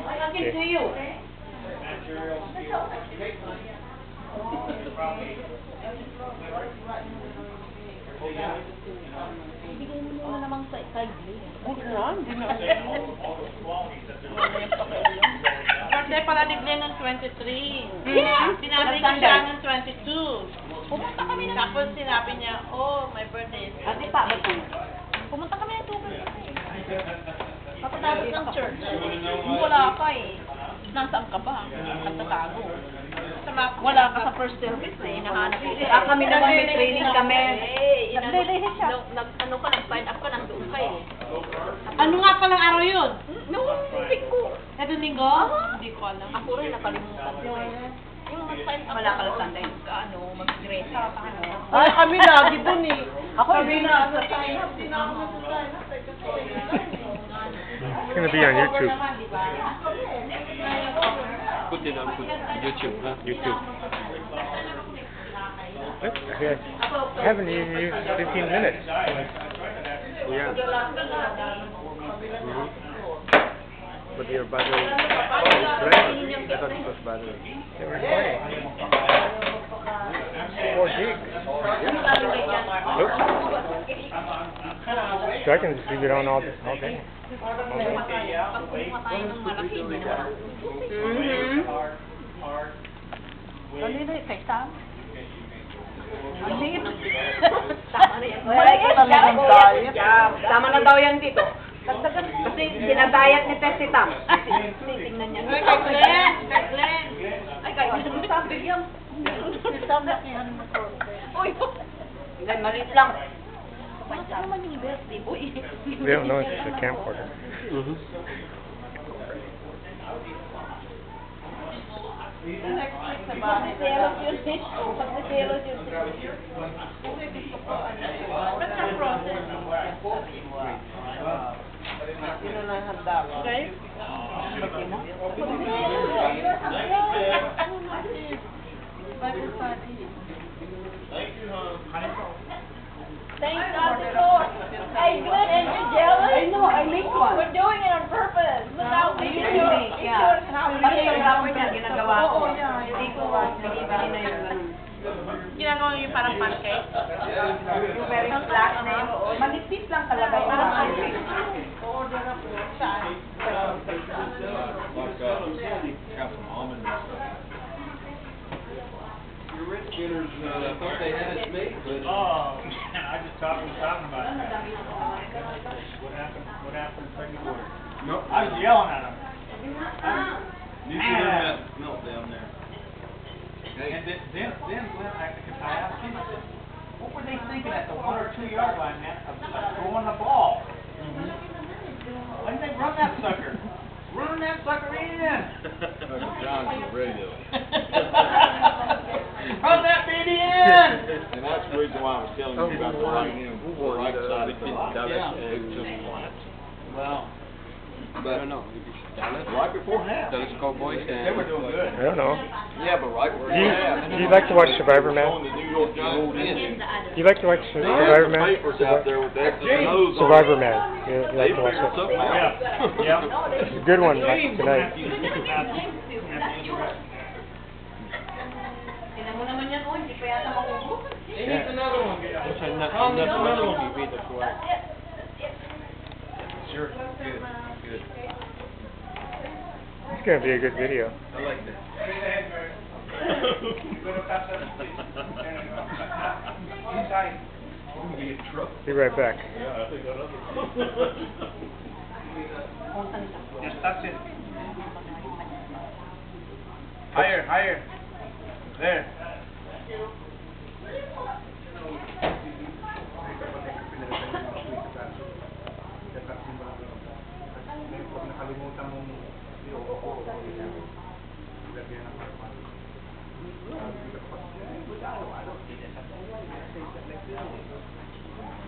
I'll give it to you. Ibigay mo muna namang sa Blake. Huwag na, hindi na. Birthday pala ni Glenn ng 23. Yeah. Sinabi ko siya ng 22. Pumunta kami ng... Tapos sinabi niya, oh, my birthday is... Ate pa, pumunta kami ng tubo. Kapatapos ng church. Wala ka eh. Nasaan ka ba? Nagtatago. Wala ka sa first service na hinahanap ko. Kami naman may training kami. Nag-delay siya. Ano ka, nag-sign up ka, nandoon ka eh. Ano nga palang araw yun? Noong linggo. Ito linggo? Hindi ko alam. Ako rin nakalimutan ko eh. Yung mag-sign up. Wala ka lang Sunday. Mag-grade. Ay, kami lagi dun eh. Ako kami hindi na na. sign up. Hindi na ako nasa-sign up. It's going to be on YouTube. Put it on YouTube, huh? YouTube. Oops, I haven't even used 15 minutes. Yeah. But your battery is ready. I thought it was battery. They were recording. 4 gigs. Oops. So I can just leave it on all day. Kanina eh, kay Sam. Tama na daw yan dito. Kasi dinadayat ni Tess si Tam. Tingnan niya. Ay, kay Glenn! Kay Glenn! Ay, kay Glenn. Sabi niya. Si Tam nakihan mo ko. Uy! Glenn, malit lang. Basta naman yung birthday, boy. They don't know it's just a camcorder. Pagsiselos yun eh. Pagsiselos yun eh. Ba't ang process? Sino na handa ko? Okay? Thanks, Ate Lord. Hey, Glenn, and you jealous? I know, I make one. We're doing it on purpose. Without me. Yeah. Pati yung rapper niya, ginagawa ko. Hindi ko, binibili na yung ganun. Ginagawa yung parang pancake? Yung very flat na yun. Manipis lang talaga. Parang pancake. Order ako. Saan? Got some almonds. Your rich getters, I thought they had it made, but... Oh, I just was talking about that. What happened in second quarter? Nope. I was yelling at him. You should have that meltdown there. And then Glenn, I asked him, I said, what were they thinking at the 1 or 2 yard line, man, of throwing the ball? Why didn't they run that sucker? Run that sucker in! John's on the radio. Run that baby in! And that's the reason why I was telling you about the right side of the Well, but no, right before half. Dallas Cowboys they were doing good. I don't know. Yeah, but right before half. Do you like to watch Survivor Man? On the New York Giants. Do you like to watch Survivor Man? Papers out there with the X's and O's on Survivor Man. You like to watch it? Yeah. It's a good one tonight. Tingnan mo naman yan, oh, hindi pa yata makubo. He needs another one. Which I'm not watching TV, that's why. Sure. Good. Good. It's going to be a good video. I like that. Be right back. Just touch it. Higher. There.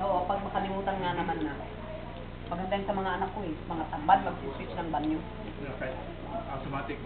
Oo, pag makalimutan nga naman na. Maganda yun sa mga anak ko eh, mga tambad, mag-switch ng banyo. Automatic.